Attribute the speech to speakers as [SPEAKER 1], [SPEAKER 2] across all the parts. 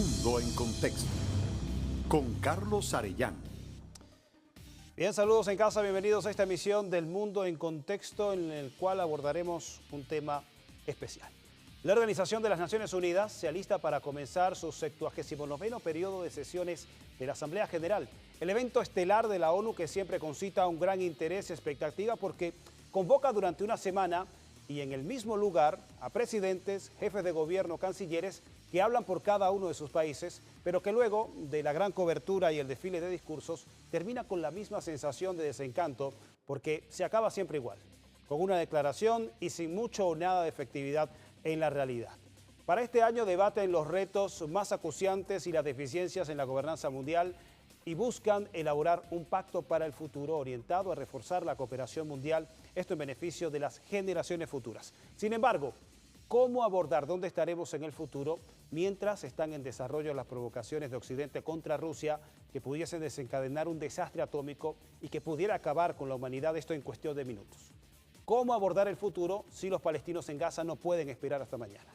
[SPEAKER 1] Mundo en Contexto, con Carlos Arellano.
[SPEAKER 2] Bien, saludos en casa, bienvenidos a esta emisión del Mundo en Contexto, en el cual abordaremos un tema especial. La Organización de las Naciones Unidas se alista para comenzar su 79º periodo de sesiones de la Asamblea General, el evento estelar de la ONU que siempre concita un gran interés y expectativa porque convoca durante una semana y en el mismo lugar a presidentes, jefes de gobierno, cancilleres que hablan por cada uno de sus países, pero que luego de la gran cobertura y el desfile de discursos termina con la misma sensación de desencanto porque se acaba siempre igual, con una declaración y sin mucho o nada de efectividad en la realidad. Para este año debaten los retos más acuciantes y las deficiencias en la gobernanza mundial y buscan elaborar un pacto para el futuro orientado a reforzar la cooperación mundial, esto en beneficio de las generaciones futuras. Sin embargo, ¿cómo abordar dónde estaremos en el futuro mientras están en desarrollo las provocaciones de Occidente contra Rusia que pudiesen desencadenar un desastre atómico y que pudiera acabar con la humanidad, esto en cuestión de minutos? ¿Cómo abordar el futuro si los palestinos en Gaza no pueden esperar hasta mañana?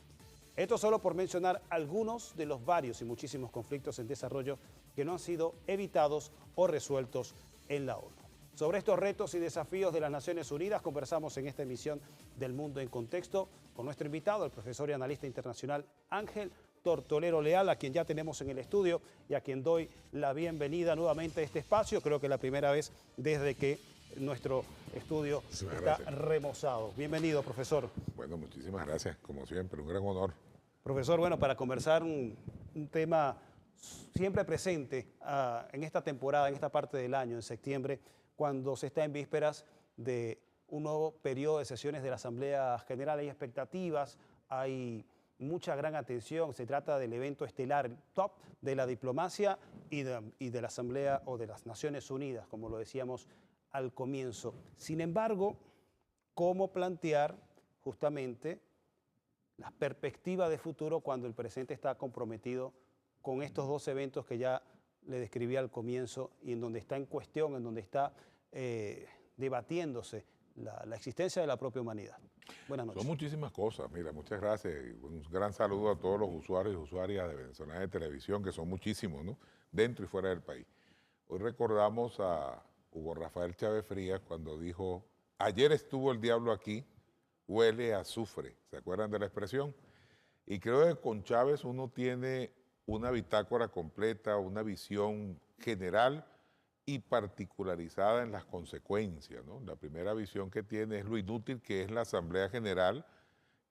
[SPEAKER 2] Esto solo por mencionar algunos de los varios y muchísimos conflictos en desarrollo que no han sido evitados o resueltos en la ONU. Sobre estos retos y desafíos de las Naciones Unidas conversamos en esta emisión del Mundo en Contexto con nuestro invitado, el profesor y analista internacional Ángel Tortolero Leal, a quien ya tenemos en el estudio y a quien doy la bienvenida nuevamente a este espacio. Creo que la primera vez desde que nuestro estudio está remozado. Bienvenido, profesor.
[SPEAKER 3] Bueno, muchísimas gracias, como siempre, un gran honor.
[SPEAKER 2] Profesor, bueno, para conversar un tema siempre presente en esta temporada, en esta parte del año, en septiembre, cuando se está en vísperas de un nuevo periodo de sesiones de la Asamblea General. Hay expectativas, hay mucha gran atención, se trata del evento estelar, el top de la diplomacia y de la Asamblea o de las Naciones Unidas, como lo decíamos al comienzo. Sin embargo, ¿cómo plantear justamente la perspectiva de futuro cuando el presente está comprometido con estos dos eventos que ya le describí al comienzo y en donde está en cuestión, en donde está debatiéndose la existencia de la propia humanidad? Buenas noches.
[SPEAKER 3] Son muchísimas cosas. Mira, muchas gracias. Un gran saludo a todos los usuarios y usuarias de Venezolana de Televisión, que son muchísimos, ¿no? Dentro y fuera del país. Hoy recordamos a Hugo Rafael Chávez Frías cuando dijo: ayer estuvo el diablo aquí, huele a azufre. ¿Se acuerdan de la expresión? Y creo que con Chávez uno tiene una bitácora completa, una visión general y particularizada en las consecuencias, ¿no? La primera visión que tiene es lo inútil que es la Asamblea General,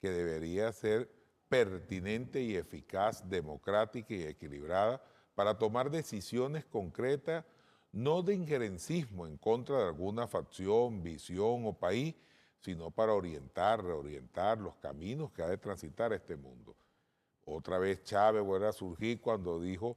[SPEAKER 3] que debería ser pertinente y eficaz, democrática y equilibrada para tomar decisiones concretas, no de injerencismo en contra de alguna facción, visión o país, sino para orientar, reorientar los caminos que ha de transitar este mundo. Otra vez Chávez vuelve a surgir cuando dijo,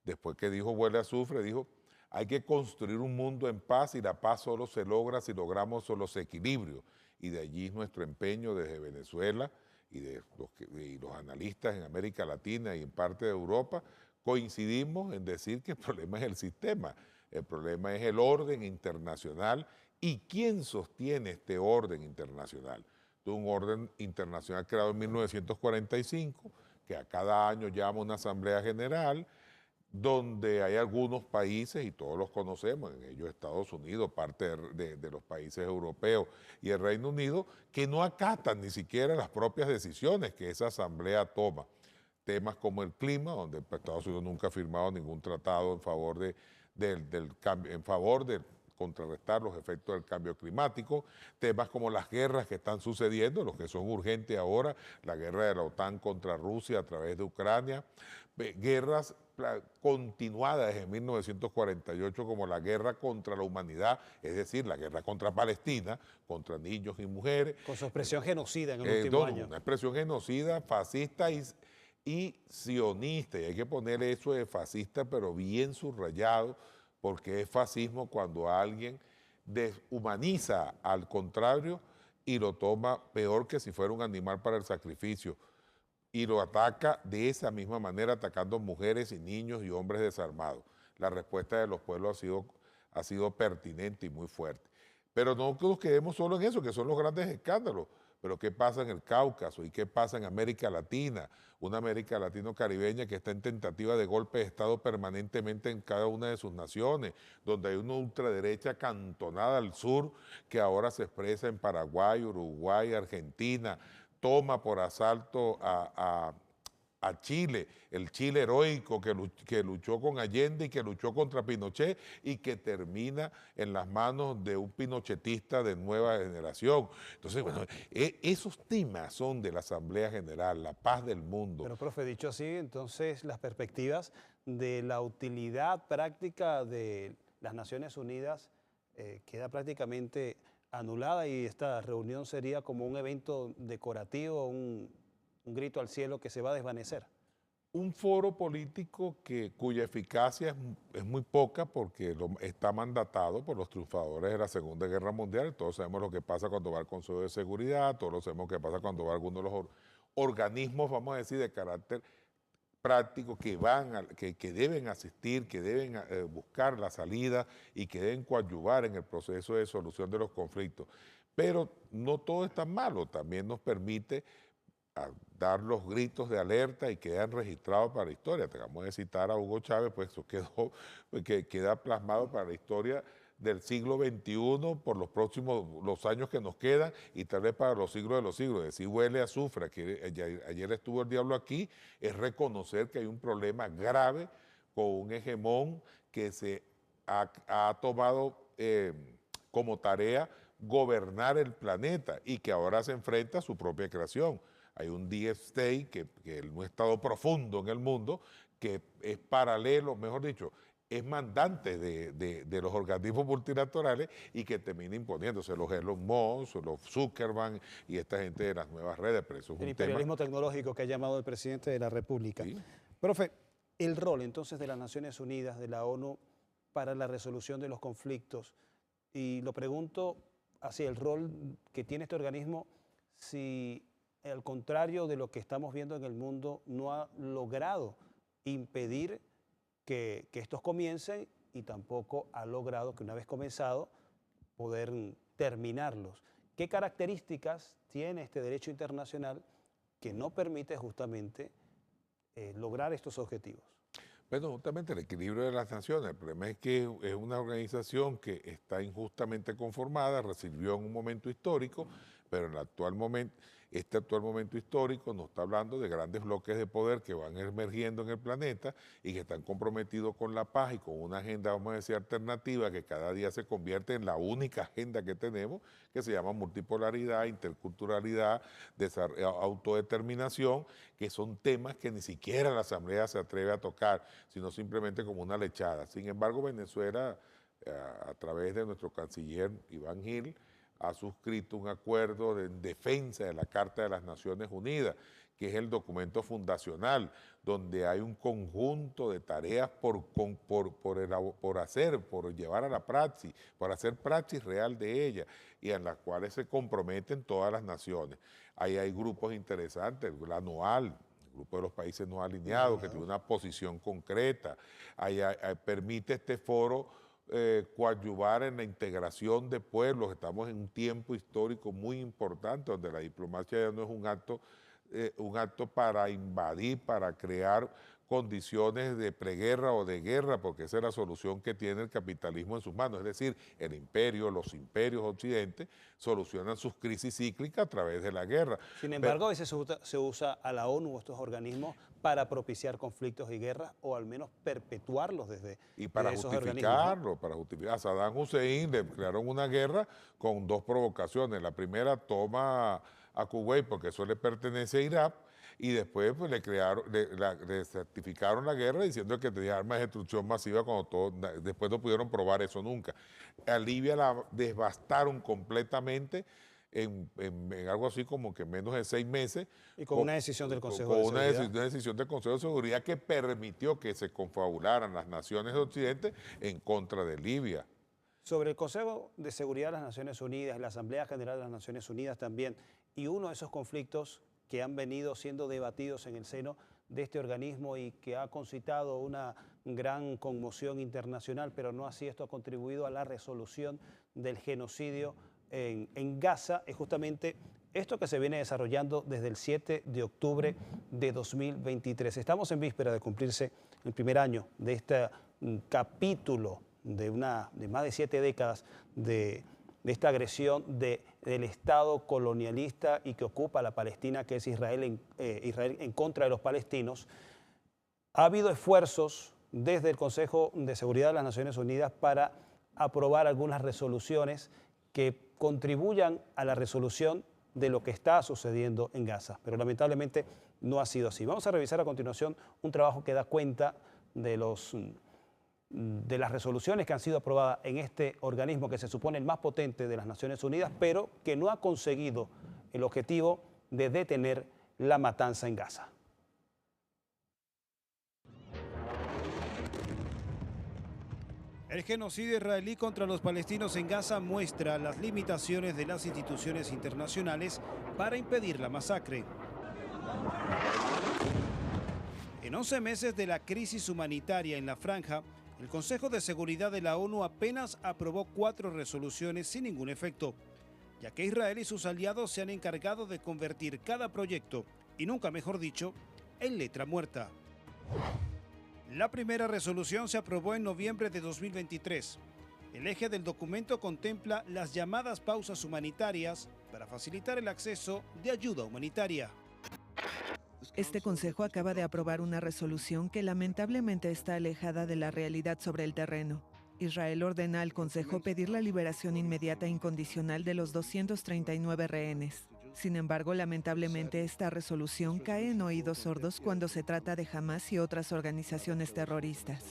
[SPEAKER 3] después que dijo huele a azufre, dijo: hay que construir un mundo en paz y la paz solo se logra si logramos los equilibrios. Y de allí nuestro empeño desde Venezuela y los analistas en América Latina y en parte de Europa coincidimos en decir que el problema es el sistema, el problema es el orden internacional. ¿Y quién sostiene este orden internacional? Un orden internacional creado en 1945, que a cada año llama una Asamblea General, donde hay algunos países, y todos los conocemos, en ellos Estados Unidos, parte de los países europeos y el Reino Unido, que no acatan ni siquiera las propias decisiones que esa Asamblea toma. Temas como el clima, donde Estados Unidos nunca ha firmado ningún tratado en favor de contrarrestar los efectos del cambio climático, temas como las guerras que están sucediendo, los que son urgentes ahora, la guerra de la OTAN contra Rusia a través de Ucrania, guerras continuadas desde 1948 como la guerra contra la humanidad, es decir, la guerra contra Palestina, contra niños y mujeres.
[SPEAKER 2] Con su expresión genocida en el último año.
[SPEAKER 3] Una expresión genocida, fascista y sionista, y hay que ponerle eso de fascista, pero bien subrayado, porque es fascismo cuando alguien deshumaniza al contrario y lo toma peor que si fuera un animal para el sacrificio, y lo ataca de esa misma manera, atacando mujeres y niños y hombres desarmados. La respuesta de los pueblos ha sido pertinente y muy fuerte. Pero no nos quedemos solo en eso, que son los grandes escándalos. pero ¿qué pasa en el Cáucaso? ¿Y qué pasa en América Latina? Una América latino-caribeña que está en tentativa de golpe de Estado permanentemente en cada una de sus naciones, donde hay una ultraderecha cantonada al sur que ahora se expresa en Paraguay, Uruguay, Argentina, toma por asalto a Chile, el Chile heroico que luchó con Allende y que luchó contra Pinochet y que termina en las manos de un pinochetista de nueva generación. Entonces, bueno, esos temas son de la Asamblea General, la paz del mundo.
[SPEAKER 2] Pero, profe, dicho así, entonces las perspectivas de la utilidad práctica de las Naciones Unidas queda prácticamente anulada y esta reunión sería como un evento decorativo, un grito al cielo que se va a desvanecer.
[SPEAKER 3] Un foro político cuya eficacia es muy poca porque está mandatado por los triunfadores de la Segunda Guerra Mundial. Todos sabemos lo que pasa cuando va al Consejo de Seguridad, todos sabemos lo que pasa cuando va a alguno de los organismos, vamos a decir, de carácter práctico que deben asistir, que deben buscar la salida y que deben coadyuvar en el proceso de solución de los conflictos. Pero no todo es tan malo, también nos permite dar los gritos de alerta y quedan registrados para la historia. Tengamos de citar a Hugo Chávez, pues eso queda plasmado para la historia del siglo XXI por los años que nos quedan y tal vez para los siglos de los siglos. Decir huele a azufre, que ayer estuvo el diablo aquí, es reconocer que hay un problema grave con un hegemón que se ha tomado como tarea gobernar el planeta y que ahora se enfrenta a su propia creación. Hay un deep state, que es un estado profundo en el mundo, que es paralelo, mejor dicho, es mandante de los organismos multilaterales y que termina imponiéndose los Elon Musk, los Zuckerberg y esta gente de las nuevas redes. Pero eso es
[SPEAKER 2] el imperialismo tecnológico que ha llamado el presidente de la República.
[SPEAKER 3] Sí.
[SPEAKER 2] Profe, el rol entonces de las Naciones Unidas, de la ONU, para la resolución de los conflictos, y lo pregunto hacia el rol que tiene este organismo, si al contrario de lo que estamos viendo en el mundo, no ha logrado impedir que estos comiencen y tampoco ha logrado que una vez comenzado poder terminarlos. ¿Qué características tiene este derecho internacional que no permite justamente lograr estos objetivos?
[SPEAKER 3] Bueno, justamente el equilibrio de las naciones. El problema es que es una organización que está injustamente conformada, recibió en un momento histórico, pero en el actual momento, este actual momento histórico nos está hablando de grandes bloques de poder que van emergiendo en el planeta y que están comprometidos con la paz y con una agenda, vamos a decir, alternativa que cada día se convierte en la única agenda que tenemos, que se llama multipolaridad, interculturalidad, autodeterminación, que son temas que ni siquiera la Asamblea se atreve a tocar, sino simplemente como una lechada. Sin embargo, Venezuela, a través de nuestro canciller Iván Gil, ha suscrito un acuerdo en defensa de la Carta de las Naciones Unidas, que es el documento fundacional, donde hay un conjunto de tareas por llevar a la praxis, por hacer praxis real de ella, y en las cuales se comprometen todas las naciones. Ahí hay grupos interesantes, la NOAL, el Grupo de los Países No Alineados, que tiene una posición concreta. Permite este foro coadyuvar en la integración de pueblos. Estamos en un tiempo histórico muy importante donde la diplomacia ya no es un acto para invadir, para crear condiciones de preguerra o de guerra, porque esa es la solución que tiene el capitalismo en sus manos. Es decir, el imperio, los imperios occidentes solucionan sus crisis cíclicas a través de la guerra.
[SPEAKER 2] Sin embargo, a veces se usa a la ONU o estos organismos para propiciar conflictos y guerras o al menos perpetuarlos desde esos organismos, ¿no?
[SPEAKER 3] Para justificar. A Saddam Hussein le declararon una guerra con dos provocaciones. La primera, toma a Kuwait porque eso le pertenece a Irak, y después pues, le certificaron la guerra diciendo que tenía armas de destrucción masiva después no pudieron probar eso nunca. A Libia la devastaron completamente en algo así como que menos de 6 meses.
[SPEAKER 2] Y con una decisión del Consejo de Seguridad.
[SPEAKER 3] Una decisión del Consejo de Seguridad que permitió que se confabularan las naciones de Occidente en contra de Libia.
[SPEAKER 2] Sobre el Consejo de Seguridad de las Naciones Unidas, la Asamblea General de las Naciones Unidas también, y uno de esos conflictos que han venido siendo debatidos en el seno de este organismo y que ha concitado una gran conmoción internacional, pero no así esto ha contribuido a la resolución del genocidio en Gaza, es justamente esto que se viene desarrollando desde el 7 de octubre de 2023. Estamos en víspera de cumplirse el primer año de este capítulo de más de 7 décadas de esta agresión del Estado colonialista y que ocupa la Palestina, que es Israel en contra de los palestinos. Ha habido esfuerzos desde el Consejo de Seguridad de las Naciones Unidas para aprobar algunas resoluciones que contribuyan a la resolución de lo que está sucediendo en Gaza, pero lamentablemente no ha sido así. Vamos a revisar a continuación un trabajo que da cuenta de las resoluciones que han sido aprobadas en este organismo que se supone el más potente de las Naciones Unidas, pero que no ha conseguido el objetivo de detener la matanza en Gaza. El genocidio israelí contra los palestinos en Gaza muestra las limitaciones de las instituciones internacionales para impedir la masacre. En 11 meses de la crisis humanitaria en la franja, el Consejo de Seguridad de la ONU apenas aprobó 4 resoluciones sin ningún efecto, ya que Israel y sus aliados se han encargado de convertir cada proyecto, y nunca mejor dicho, en letra muerta. La primera resolución se aprobó en noviembre de 2023. El eje del documento contempla las llamadas pausas humanitarias para facilitar el acceso de ayuda humanitaria.
[SPEAKER 4] Este Consejo acaba de aprobar una resolución que lamentablemente está alejada de la realidad sobre el terreno. Israel ordena al Consejo pedir la liberación inmediata e incondicional de los 239 rehenes. Sin embargo, lamentablemente esta resolución cae en oídos sordos cuando se trata de Hamás y otras organizaciones terroristas.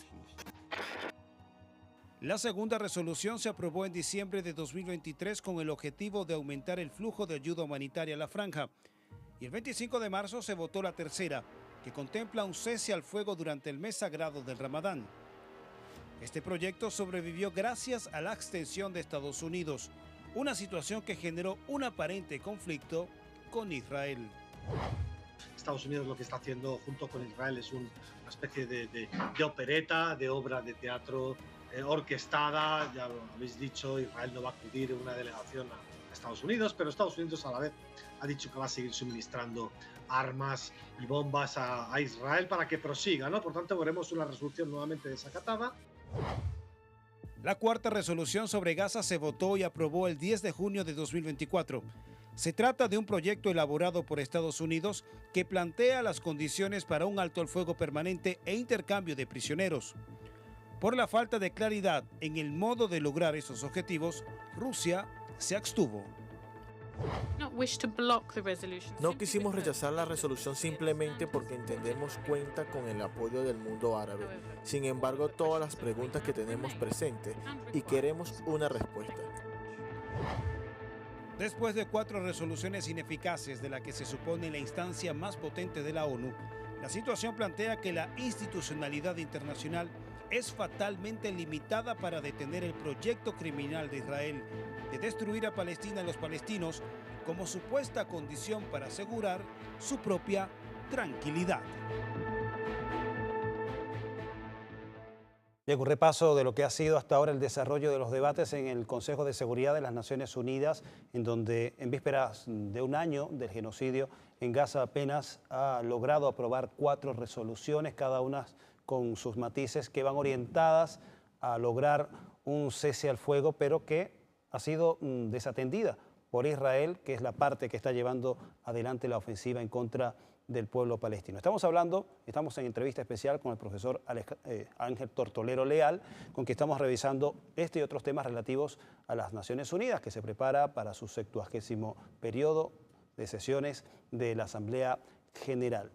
[SPEAKER 2] La segunda resolución se aprobó en diciembre de 2023 con el objetivo de aumentar el flujo de ayuda humanitaria a la franja. Y el 25 de marzo se votó la tercera, que contempla un cese al fuego durante el mes sagrado del Ramadán. Este proyecto sobrevivió gracias a la abstención de Estados Unidos, una situación que generó un aparente conflicto con Israel.
[SPEAKER 5] Estados Unidos lo que está haciendo junto con Israel es una especie de opereta, de obra de teatro orquestada. Ya lo habéis dicho, Israel no va a acudir en una delegación a Estados Unidos, pero Estados Unidos a la vez ha dicho que va a seguir suministrando armas y bombas a Israel para que prosiga, ¿no? Por tanto, veremos una resolución nuevamente desacatada.
[SPEAKER 2] La cuarta resolución sobre Gaza se votó y aprobó el 10 de junio de 2024. Se trata de un proyecto elaborado por Estados Unidos que plantea las condiciones para un alto el fuego permanente e intercambio de prisioneros. Por la falta de claridad en el modo de lograr esos objetivos, Rusia se abstuvo.
[SPEAKER 6] No quisimos rechazar la resolución simplemente porque entendemos cuenta con el apoyo del mundo árabe. Sin embargo, todas las preguntas que tenemos presentes y queremos una respuesta.
[SPEAKER 2] Después de 4 resoluciones ineficaces de la que se supone la instancia más potente de la ONU, la situación plantea que la institucionalidad internacional es fatalmente limitada para detener el proyecto criminal de Israel de destruir a Palestina y los palestinos como supuesta condición para asegurar su propia tranquilidad. Bien, un repaso de lo que ha sido hasta ahora el desarrollo de los debates en el Consejo de Seguridad de las Naciones Unidas, en donde en vísperas de un año del genocidio en Gaza apenas ha logrado aprobar 4 resoluciones, cada una con sus matices que van orientadas a lograr un cese al fuego, pero que ha sido desatendida por Israel, que es la parte que está llevando adelante la ofensiva en contra del pueblo palestino. Estamos en entrevista especial con el profesor Ángel Tortolero Leal, con quien estamos revisando este y otros temas relativos a las Naciones Unidas, que se prepara para su 70º periodo de sesiones de la Asamblea General.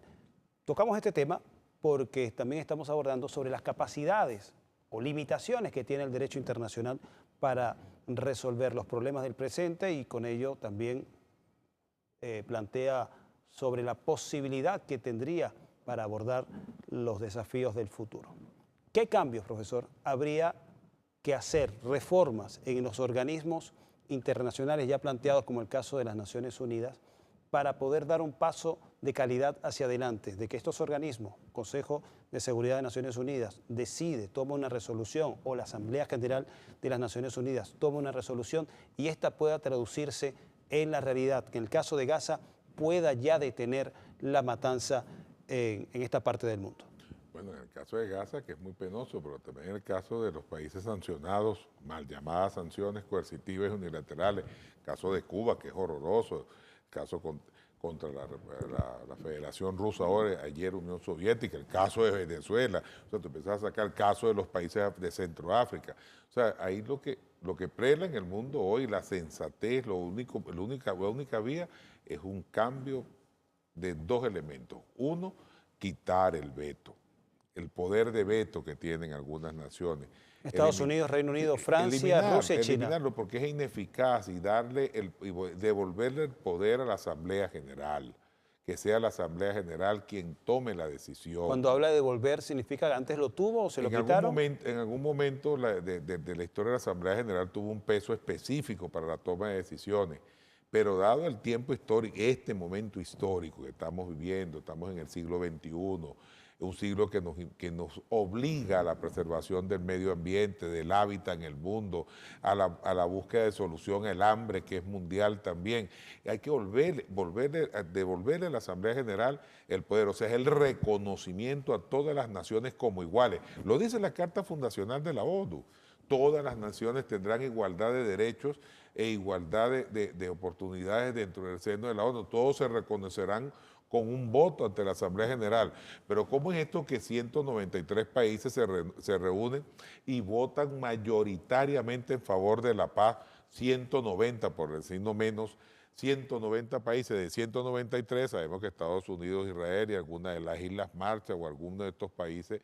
[SPEAKER 2] Tocamos este tema porque también estamos abordando sobre las capacidades o limitaciones que tiene el derecho internacional para resolver los problemas del presente y con ello también plantea sobre la posibilidad que tendría para abordar los desafíos del futuro. ¿Qué cambios, profesor, habría que hacer, reformas en los organismos internacionales ya planteados como el caso de las Naciones Unidas, para poder dar un paso de calidad hacia adelante, de que estos organismos, Consejo de Seguridad de Naciones Unidas, toma una resolución, o la Asamblea General de las Naciones Unidas toma una resolución y esta pueda traducirse en la realidad que en el caso de Gaza pueda ya detener la matanza en esta parte del mundo?
[SPEAKER 3] Bueno, en el caso de Gaza, que es muy penoso, pero también en el caso de los países sancionados, mal llamadas sanciones coercitivas y unilaterales, el caso de Cuba, que es horroroso, el caso contra la Federación Rusa ahora, ayer Unión Soviética, el caso de Venezuela, o sea, tú empiezas a sacar el caso de los países de Centroáfrica. O sea, ahí lo que prela en el mundo hoy, la sensatez, la única vía es un cambio de dos elementos. Uno, quitar el veto, el poder de veto que tienen algunas naciones.
[SPEAKER 2] Estados Unidos, Reino Unido, Francia, Rusia y China.
[SPEAKER 3] Eliminarlo porque es ineficaz y devolverle el poder a la Asamblea General, que sea la Asamblea General quien tome la decisión.
[SPEAKER 2] Cuando habla de devolver, ¿significa que antes lo tuvo o se lo quitaron?
[SPEAKER 3] En algún momento de la historia de la Asamblea General tuvo un peso específico para la toma de decisiones, pero dado el tiempo histórico, este momento histórico que estamos viviendo, estamos en el siglo XXI, un siglo que nos obliga a la preservación del medio ambiente, del hábitat en el mundo, a la búsqueda de solución al hambre que es mundial también. Hay que devolverle a la Asamblea General el poder, o sea, es el reconocimiento a todas las naciones como iguales. Lo dice la Carta Fundacional de la ONU. Todas las naciones tendrán igualdad de derechos e igualdad de oportunidades dentro del seno de la ONU. Todos se reconocerán con un voto ante la Asamblea General. Pero ¿cómo es esto que 193 países se reúnen y votan mayoritariamente en favor de la paz? 190, por decir no menos, 190 países de 193, sabemos que Estados Unidos, Israel y algunas de las Islas Marshall o algunos de estos países,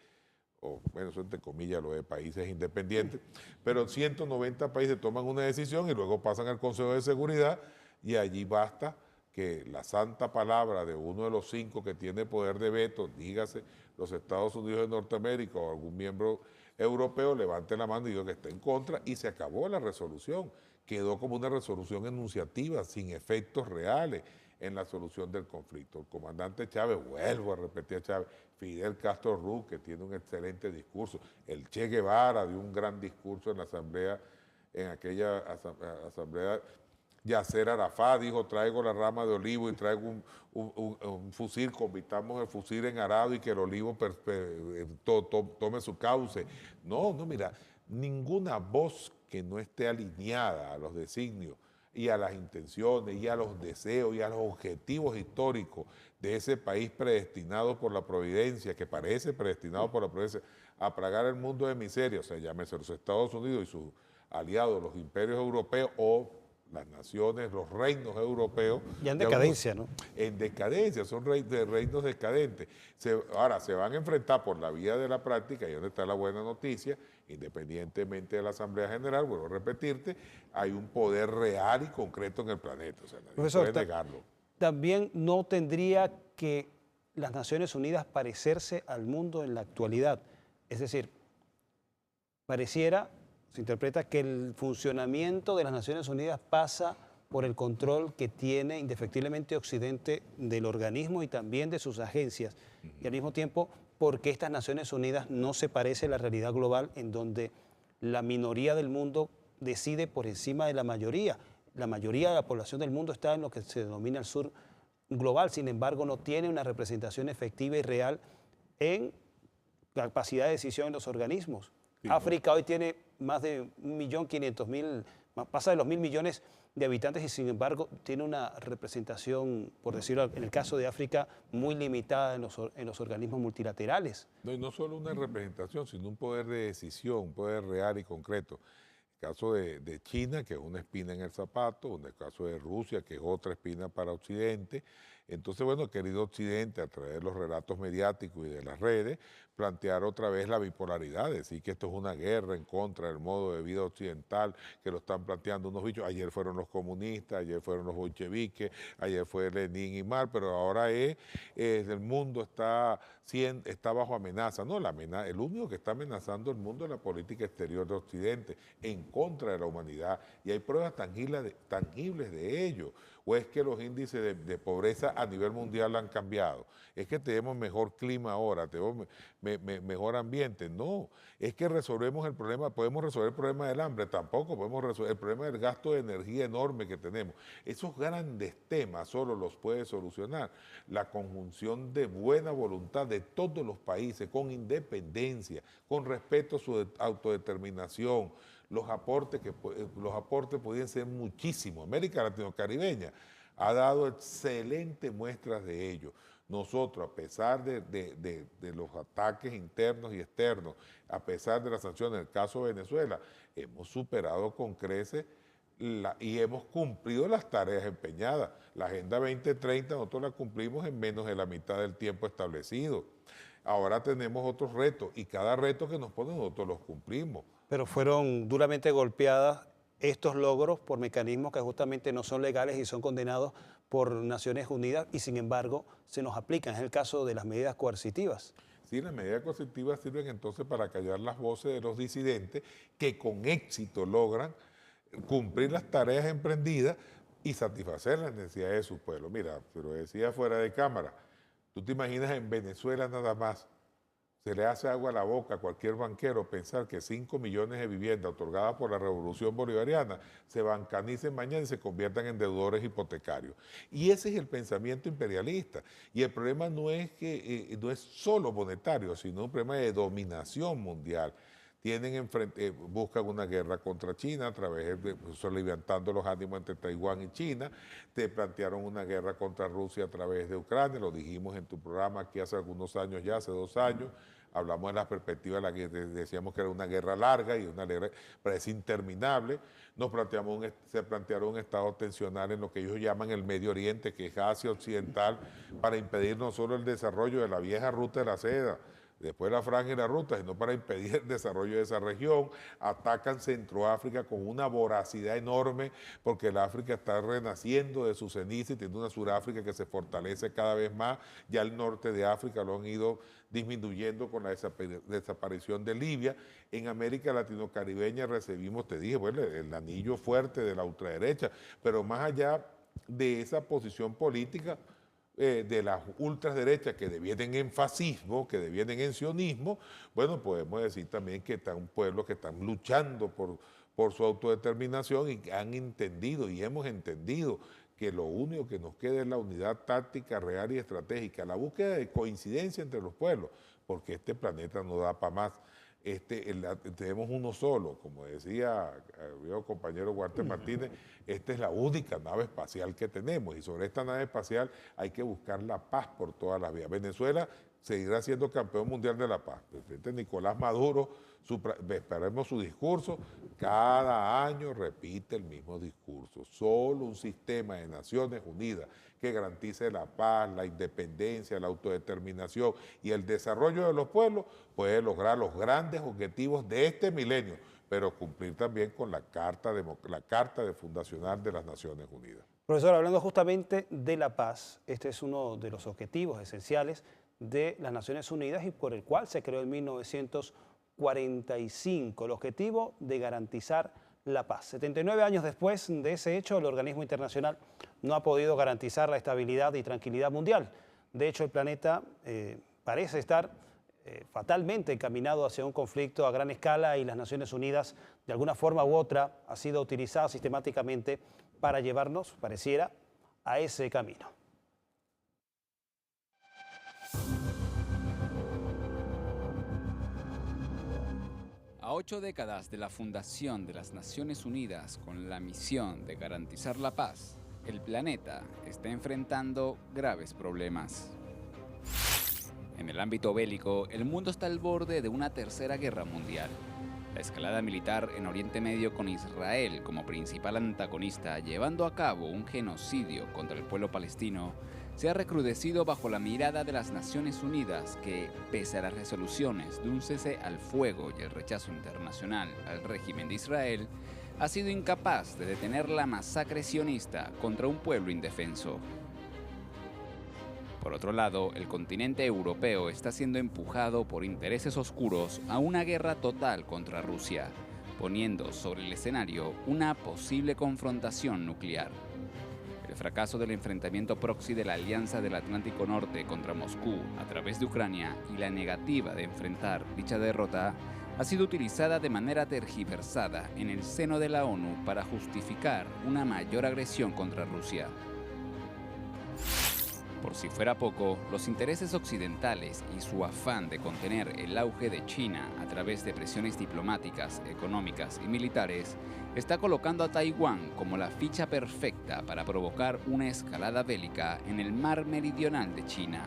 [SPEAKER 3] o bueno, eso entre comillas lo de países independientes, pero 190 países toman una decisión y luego pasan al Consejo de Seguridad y allí basta que la santa palabra de uno de los 5 que tiene poder de veto, dígase los Estados Unidos de Norteamérica o algún miembro europeo, levante la mano y diga que está en contra y se acabó la resolución. Quedó como una resolución enunciativa, sin efectos reales en la solución del conflicto. El comandante Chávez, vuelvo a repetir a Chávez, Fidel Castro Ruz, que tiene un excelente discurso, el Che Guevara dio un gran discurso en la asamblea, en aquella asamblea. Yasser Arafat dijo, traigo la rama de olivo y traigo un fusil, convirtamos el fusil en arado y que el olivo tome su cauce. No, mira, ninguna voz que no esté alineada a los designios y a las intenciones y a los deseos y a los objetivos históricos de ese país predestinado por la providencia, que parece predestinado por la providencia a plagar el mundo de miseria, o sea, llámese los Estados Unidos y sus aliados, los imperios europeos o las naciones, los reinos europeos.
[SPEAKER 2] Ya en decadencia, ¿no?
[SPEAKER 3] En decadencia, son reinos decadentes. Ahora, se van a enfrentar por la vía de la práctica, y donde está la buena noticia, independientemente de la Asamblea General, vuelvo a repetirte, hay un poder real y concreto en el planeta, o sea, nadie
[SPEAKER 2] Profesor,
[SPEAKER 3] puede negarlo.
[SPEAKER 2] También no tendría que las Naciones Unidas parecerse al mundo en la actualidad. Es decir, pareciera, se interpreta que el funcionamiento de las Naciones Unidas pasa por el control que tiene indefectiblemente Occidente del organismo y también de sus agencias. Y al mismo tiempo, porque estas Naciones Unidas no se parece a la realidad global en donde la minoría del mundo decide por encima de la mayoría. La mayoría de la población del mundo está en lo que se denomina el sur global, sin embargo no tiene una representación efectiva y real en capacidad de decisión en los organismos. Sí, África hoy tiene más de 1.500.000, pasa de los 1.000 millones de habitantes y sin embargo tiene una representación, por decirlo en el caso de África, muy limitada en los organismos multilaterales.
[SPEAKER 3] No, y no solo una representación, sino un poder de decisión, un poder real y concreto. El caso de China, que es una espina en el zapato, en el caso de Rusia, que es otra espina para Occidente. Entonces, bueno, querido Occidente, a través de los relatos mediáticos y de las redes, plantear otra vez la bipolaridad, decir que esto es una guerra en contra del modo de vida occidental, que lo están planteando unos bichos. Ayer fueron los comunistas, ayer fueron los bolcheviques, ayer fue Lenin y Marx, pero ahora el mundo está bajo amenaza. No, el único que está amenazando el mundo es la política exterior de Occidente, en contra de la humanidad, y hay pruebas tangibles de ello. ¿O es que los índices de pobreza a nivel mundial han cambiado. Es que tenemos mejor clima ahora, tenemos mejor ambiente. No, es que resolvemos el problema, podemos resolver el problema del hambre, tampoco podemos resolver el problema del gasto de energía enorme que tenemos. Esos grandes temas solo los puede solucionar la conjunción de buena voluntad de todos los países, con independencia, con respeto a su autodeterminación. Los aportes podrían ser muchísimos. América Latino-Caribeña ha dado excelentes muestras de ello. Nosotros, a pesar de los ataques internos y externos, a pesar de las sanciones, en el caso de Venezuela, hemos superado con creces y hemos cumplido las tareas empeñadas. La Agenda 2030 nosotros la cumplimos en menos de la mitad del tiempo establecido. Ahora tenemos otros retos y cada reto que nos ponen nosotros los cumplimos.
[SPEAKER 2] Pero fueron duramente golpeadas estos logros por mecanismos que justamente no son legales y son condenados por Naciones Unidas y sin embargo se nos aplican. Es el caso de las medidas coercitivas.
[SPEAKER 3] Sí, las medidas coercitivas sirven entonces para callar las voces de los disidentes que con éxito logran cumplir las tareas emprendidas y satisfacer las necesidades de su pueblo. Mira, te lo decía fuera de cámara, tú te imaginas en Venezuela nada más, se le hace agua a la boca a cualquier banquero pensar que 5 millones de viviendas otorgadas por la Revolución Bolivariana se bancanicen mañana y se conviertan en deudores hipotecarios. Y ese es el pensamiento imperialista. Y el problema no es no es solo monetario, sino un problema de dominación mundial. Buscan una guerra contra China a través de levantando los ánimos entre Taiwán y China. Te plantearon una guerra contra Rusia a través de Ucrania, lo dijimos en tu programa aquí hace algunos años ya, hace 2 años. Hablamos de la perspectiva de la que decíamos que era una guerra larga y una guerra parece interminable. Se plantearon un estado tensional en lo que ellos llaman el Medio Oriente, que es Asia Occidental, para impedir no solo el desarrollo de la vieja ruta de la seda, después la franja y la ruta, sino para impedir el desarrollo de esa región. Atacan Centroáfrica con una voracidad enorme, porque el África está renaciendo de su ceniza y tiene una Suráfrica que se fortalece cada vez más. Ya el norte de África lo han ido disminuyendo con la desaparición de Libia. En América Latino-Caribeña recibimos, te dije, bueno, el anillo fuerte de la ultraderecha, pero más allá de esa posición política, de las ultraderechas que devienen en fascismo, que devienen en sionismo, bueno, podemos decir también que está un pueblo que están luchando por su autodeterminación y han entendido y hemos entendido que lo único que nos queda es la unidad táctica, real y estratégica, la búsqueda de coincidencia entre los pueblos, porque este planeta no da para más. Tenemos uno solo, como decía el compañero Walter Martínez, esta es la única nave espacial que tenemos y sobre esta nave espacial hay que buscar la paz por todas las vías. Venezuela seguirá siendo campeón mundial de la paz. El presidente Nicolás Maduro, esperemos su discurso, cada año repite el mismo discurso. Solo un sistema de Naciones Unidas que garantice la paz, la independencia, la autodeterminación y el desarrollo de los pueblos puede lograr los grandes objetivos de este milenio, pero cumplir también con la carta fundacional de las Naciones Unidas.
[SPEAKER 2] Profesor, hablando justamente de la paz, este es uno de los objetivos esenciales de las Naciones Unidas y por el cual se creó en 1945, el objetivo de garantizar la paz. 79 años después de ese hecho, el organismo internacional no ha podido garantizar la estabilidad y tranquilidad mundial. De hecho, el planeta parece estar fatalmente encaminado hacia un conflicto a gran escala y las Naciones Unidas, de alguna forma u otra, ha sido utilizada sistemáticamente para llevarnos, pareciera, a ese camino.
[SPEAKER 7] A 8 décadas de la fundación de las Naciones Unidas con la misión de garantizar la paz, el planeta está enfrentando graves problemas. En el ámbito bélico, el mundo está al borde de una tercera guerra mundial. La escalada militar en Oriente Medio con Israel como principal antagonista, llevando a cabo un genocidio contra el pueblo palestino, se ha recrudecido bajo la mirada de las Naciones Unidas que, pese a las resoluciones de un cese al fuego y el rechazo internacional al régimen de Israel, ha sido incapaz de detener la masacre sionista contra un pueblo indefenso. Por otro lado, el continente europeo está siendo empujado por intereses oscuros a una guerra total contra Rusia, poniendo sobre el escenario una posible confrontación nuclear. El fracaso del enfrentamiento proxy de la Alianza del Atlántico Norte contra Moscú a través de Ucrania y la negativa de enfrentar dicha derrota ha sido utilizada de manera tergiversada en el seno de la ONU para justificar una mayor agresión contra Rusia. Por si fuera poco, los intereses occidentales y su afán de contener el auge de China a través de presiones diplomáticas, económicas y militares está colocando a Taiwán como la ficha perfecta para provocar una escalada bélica en el mar meridional de China.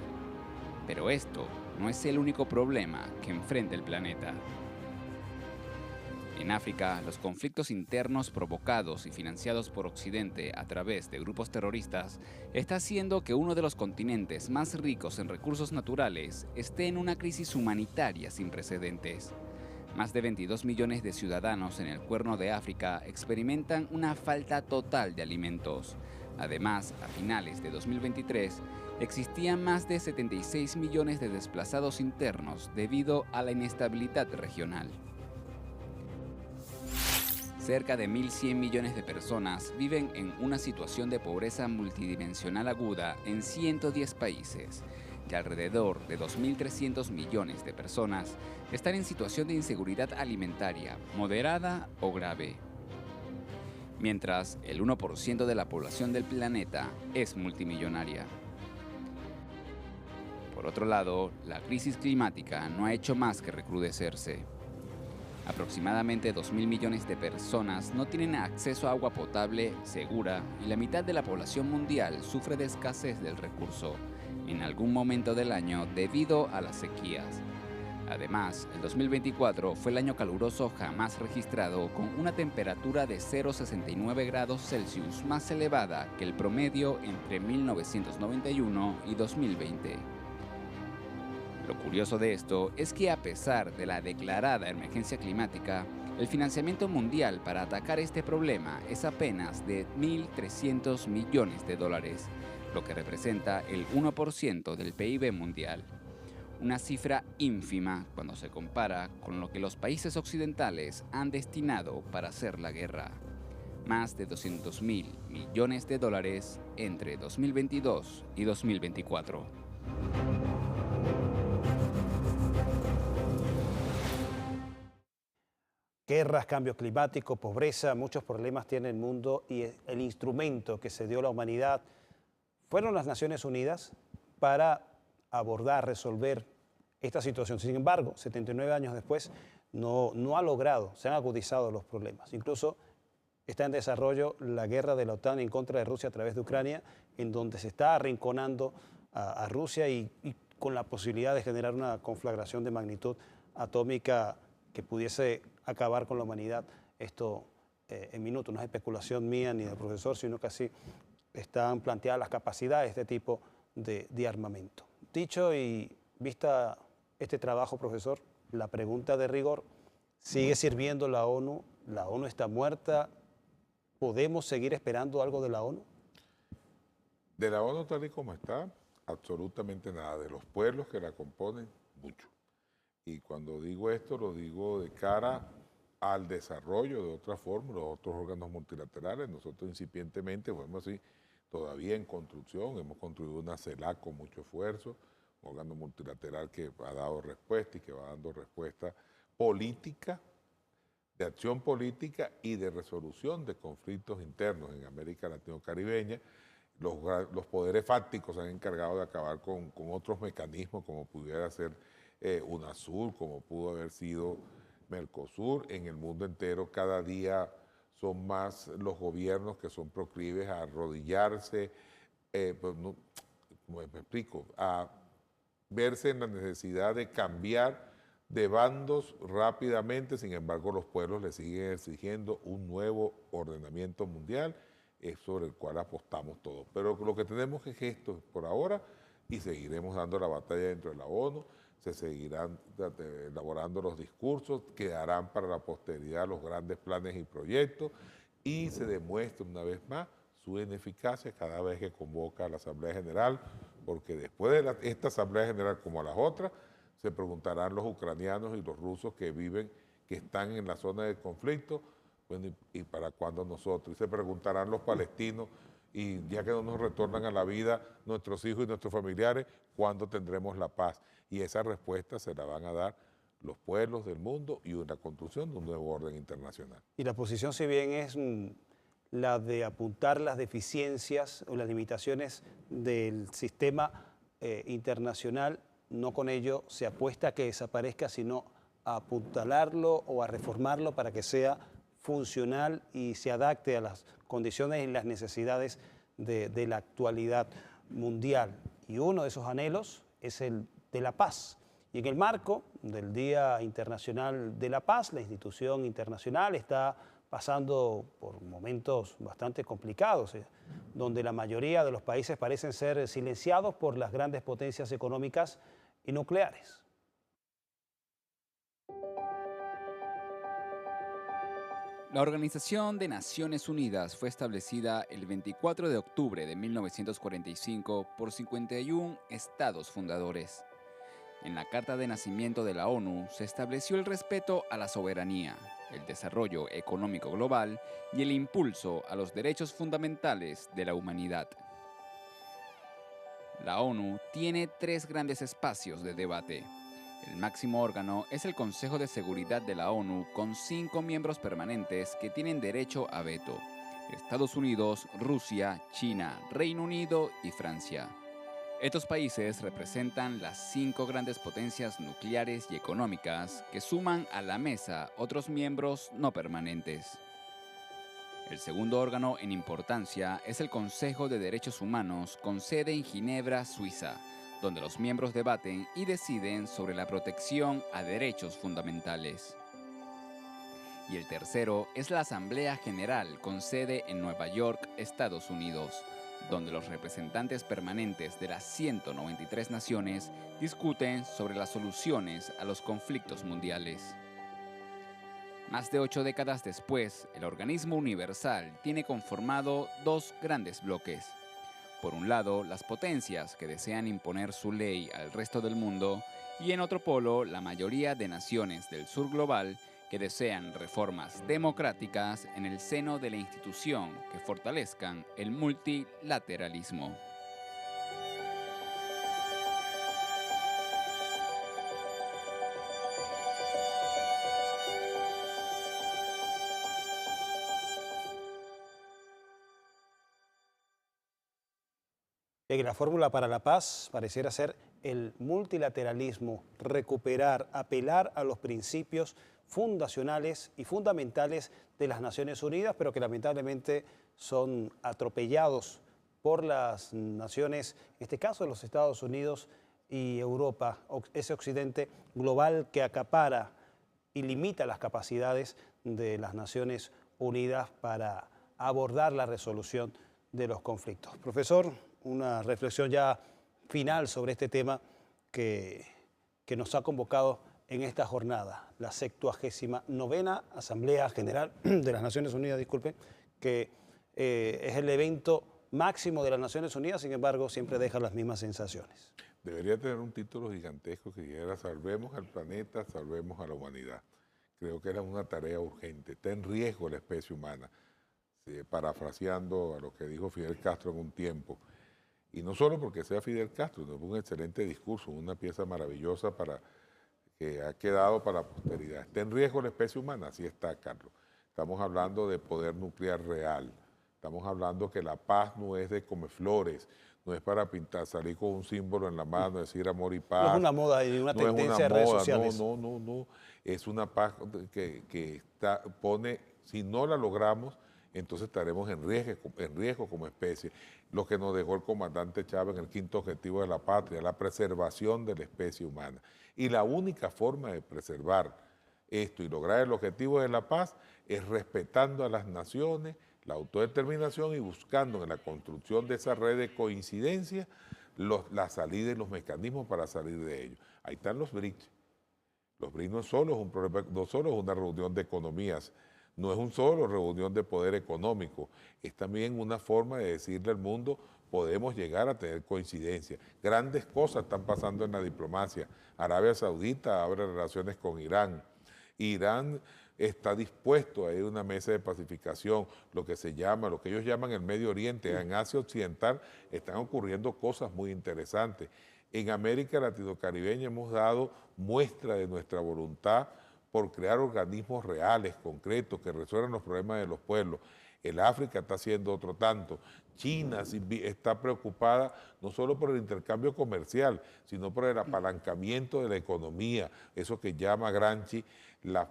[SPEAKER 7] Pero esto no es el único problema que enfrenta el planeta. En África, los conflictos internos provocados y financiados por Occidente a través de grupos terroristas está haciendo que uno de los continentes más ricos en recursos naturales esté en una crisis humanitaria sin precedentes. Más de 22 millones de ciudadanos en el Cuerno de África experimentan una falta total de alimentos. Además, a finales de 2023, existían más de 76 millones de desplazados internos debido a la inestabilidad regional. Cerca de 1.100 millones de personas viven en una situación de pobreza multidimensional aguda en 110 países y alrededor de 2.300 millones de personas están en situación de inseguridad alimentaria moderada o grave. Mientras el 1% de la población del planeta es multimillonaria. Por otro lado, la crisis climática no ha hecho más que recrudecerse. Aproximadamente 2.000 millones de personas no tienen acceso a agua potable segura y la mitad de la población mundial sufre de escasez del recurso en algún momento del año debido a las sequías. Además, el 2024 fue el año caluroso jamás registrado con una temperatura de 0,69 grados Celsius más elevada que el promedio entre 1991 y 2020. Lo curioso de esto es que a pesar de la declarada emergencia climática, el financiamiento mundial para atacar este problema es apenas de 1.300 millones de dólares, lo que representa el 1% del PIB mundial. Una cifra ínfima cuando se compara con lo que los países occidentales han destinado para hacer la guerra. Más de 200.000 millones de dólares entre 2022 y 2024.
[SPEAKER 2] Guerras, cambio climático, pobreza, muchos problemas tiene el mundo y el instrumento que se dio a la humanidad fueron las Naciones Unidas para abordar, resolver esta situación. Sin embargo, 79 años después no ha logrado, se han agudizado los problemas. Incluso está en desarrollo la guerra de la OTAN en contra de Rusia a través de Ucrania, en donde se está arrinconando a Rusia y con la posibilidad de generar una conflagración de magnitud atómica que pudiese acabar con la humanidad. Esto en minutos, no es especulación mía ni del profesor, sino que así están planteadas las capacidades de este tipo de armamento. Dicho y vista este trabajo, profesor, la pregunta de rigor, ¿sigue sirviendo la ONU? ¿La ONU está muerta? ¿Podemos seguir esperando algo de la ONU?
[SPEAKER 3] De la ONU tal y como está, absolutamente nada. De los pueblos que la componen, mucho. Y cuando digo esto, lo digo de cara al desarrollo de otras fórmulas, otros órganos multilaterales. Nosotros incipientemente, podemos decir, todavía en construcción, hemos construido una CELAC con mucho esfuerzo, un órgano multilateral que ha dado respuesta y que va dando respuesta política, de acción política y de resolución de conflictos internos en América Latino-Caribeña. Los poderes fácticos se han encargado de acabar con otros mecanismos, como pudiera ser UNASUR, como pudo haber sido Mercosur. En el mundo entero cada día son más los gobiernos que son proclives a arrodillarse, me explico, a verse en la necesidad de cambiar de bandos rápidamente. Sin embargo, los pueblos le siguen exigiendo un nuevo ordenamiento mundial, sobre el cual apostamos todos. Pero lo que tenemos es esto por ahora y seguiremos dando la batalla dentro de la ONU. Se seguirán elaborando los discursos, quedarán para la posteridad los grandes planes y proyectos y se demuestra una vez más su ineficacia cada vez que convoca a la Asamblea General, porque después de esta Asamblea General, como a las otras, se preguntarán los ucranianos y los rusos que están en la zona de conflicto, bueno, ¿y para cuándo nosotros? Y se preguntarán los palestinos, y ya que no nos retornan a la vida nuestros hijos y nuestros familiares, ¿cuándo tendremos la paz? Y esa respuesta se la van a dar los pueblos del mundo y una construcción de un nuevo orden internacional.
[SPEAKER 2] Y la posición, si bien es la de apuntar las deficiencias o las limitaciones del sistema internacional, no con ello se apuesta a que desaparezca, sino a apuntalarlo o a reformarlo para que sea funcional y se adapte a las condiciones y las necesidades de la actualidad mundial. Y uno de esos anhelos es el de la paz. Y en el marco del Día Internacional de la Paz, la institución internacional está pasando por momentos bastante complicados, donde la mayoría de los países parecen ser silenciados por las grandes potencias económicas y nucleares.
[SPEAKER 7] La Organización de Naciones Unidas fue establecida el 24 de octubre de 1945 por 51 estados fundadores. En la Carta de Nacimiento de la ONU se estableció el respeto a la soberanía, el desarrollo económico global y el impulso a los derechos fundamentales de la humanidad. La ONU tiene 3 grandes espacios de debate. El máximo órgano es el Consejo de Seguridad de la ONU, con 5 miembros permanentes que tienen derecho a veto: Estados Unidos, Rusia, China, Reino Unido y Francia. Estos países representan las 5 grandes potencias nucleares y económicas que suman a la mesa otros miembros no permanentes. El segundo órgano en importancia es el Consejo de Derechos Humanos, con sede en Ginebra, Suiza, donde los miembros debaten y deciden sobre la protección a derechos fundamentales. Y el tercero es la Asamblea General, con sede en Nueva York, Estados Unidos, donde los representantes permanentes de las 193 naciones discuten sobre las soluciones a los conflictos mundiales. Más de 8 décadas después, el organismo universal tiene conformado 2 grandes bloques. Por un lado, las potencias que desean imponer su ley al resto del mundo, y en otro polo, la mayoría de naciones del sur global que desean reformas democráticas en el seno de la institución que fortalezcan el multilateralismo.
[SPEAKER 2] La fórmula para la paz pareciera ser el multilateralismo, recuperar, apelar a los principios fundacionales y fundamentales de las Naciones Unidas, pero que lamentablemente son atropellados por las naciones, en este caso los Estados Unidos y Europa, ese occidente global que acapara y limita las capacidades de las Naciones Unidas para abordar la resolución de los conflictos. Profesor, una reflexión ya final sobre este tema que nos ha convocado en esta jornada, la 79ª Asamblea General de las Naciones Unidas, disculpen, que es el evento máximo de las Naciones Unidas, sin embargo, siempre deja las mismas sensaciones.
[SPEAKER 3] Debería tener un título gigantesco que dijera: salvemos al planeta, salvemos a la humanidad. Creo que era una tarea urgente. Está en riesgo la especie humana, parafraseando a lo que dijo Fidel Castro en un tiempo. Y no solo porque sea Fidel Castro, sino un excelente discurso, una pieza maravillosa que ha quedado para la posteridad. ¿Está en riesgo la especie humana? Así está, Carlos. Estamos hablando de poder nuclear real. Estamos hablando que la paz no es de comeflores, no es para pintar, salir con un símbolo en la mano, decir amor y paz.
[SPEAKER 2] No es una moda y una tendencia de redes sociales.
[SPEAKER 3] No. Es una paz que pone, si no la logramos, entonces estaremos en riesgo como especie. Lo que nos dejó el comandante Chávez en el 5º objetivo de la patria, la preservación de la especie humana. Y la única forma de preservar esto y lograr el objetivo de la paz es respetando a las naciones, la autodeterminación, y buscando en la construcción de esa red de coincidencia la salida y los mecanismos para salir de ello. Ahí están los BRICS. Los BRICS no solo es una reunión de economías, no es un solo reunión de poder económico, es también una forma de decirle al mundo: podemos llegar a tener coincidencia. Grandes cosas están pasando en la diplomacia. Arabia Saudita abre relaciones con Irán. Irán está dispuesto a ir a una mesa de pacificación, lo que ellos llaman el Medio Oriente. En Asia Occidental están ocurriendo cosas muy interesantes. En América Latino-Caribeña hemos dado muestra de nuestra voluntad por crear organismos reales, concretos, que resuelvan los problemas de los pueblos. El África está haciendo otro tanto. China está preocupada no solo por el intercambio comercial, sino por el apalancamiento de la economía, eso que llama Gramsci las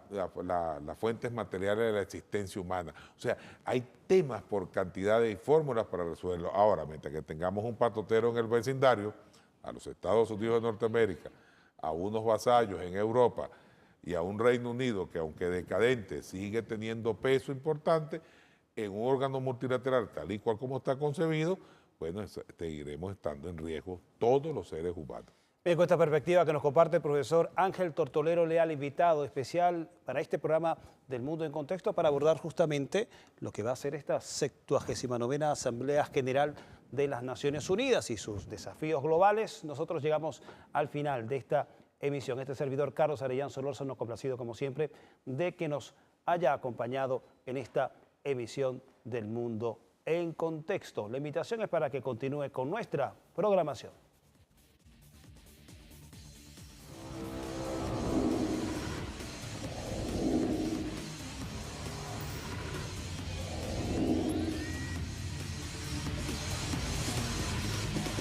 [SPEAKER 3] fuentes materiales de la existencia humana. O sea, hay temas por cantidades y fórmulas para resolverlo. Ahora, mientras que tengamos un patotero en el vecindario, a los Estados Unidos de Norteamérica, a unos vasallos en Europa y a un Reino Unido que, aunque decadente, sigue teniendo peso importante, en un órgano multilateral tal y cual como está concebido, bueno, seguiremos estando en riesgo todos los seres humanos.
[SPEAKER 2] Bien, con esta perspectiva que nos comparte el profesor Ángel Tortolero Leal, invitado especial para este programa del Mundo en Contexto, para abordar justamente lo que va a ser esta 79ª Asamblea General de las Naciones Unidas y sus desafíos globales. Nosotros llegamos al final de esta emisión. Este servidor Carlos Arellán Solórzano, complacido como siempre de que nos haya acompañado en esta emisión del Mundo en Contexto. La invitación es para que continúe con nuestra programación.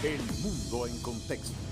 [SPEAKER 1] El Mundo en Contexto.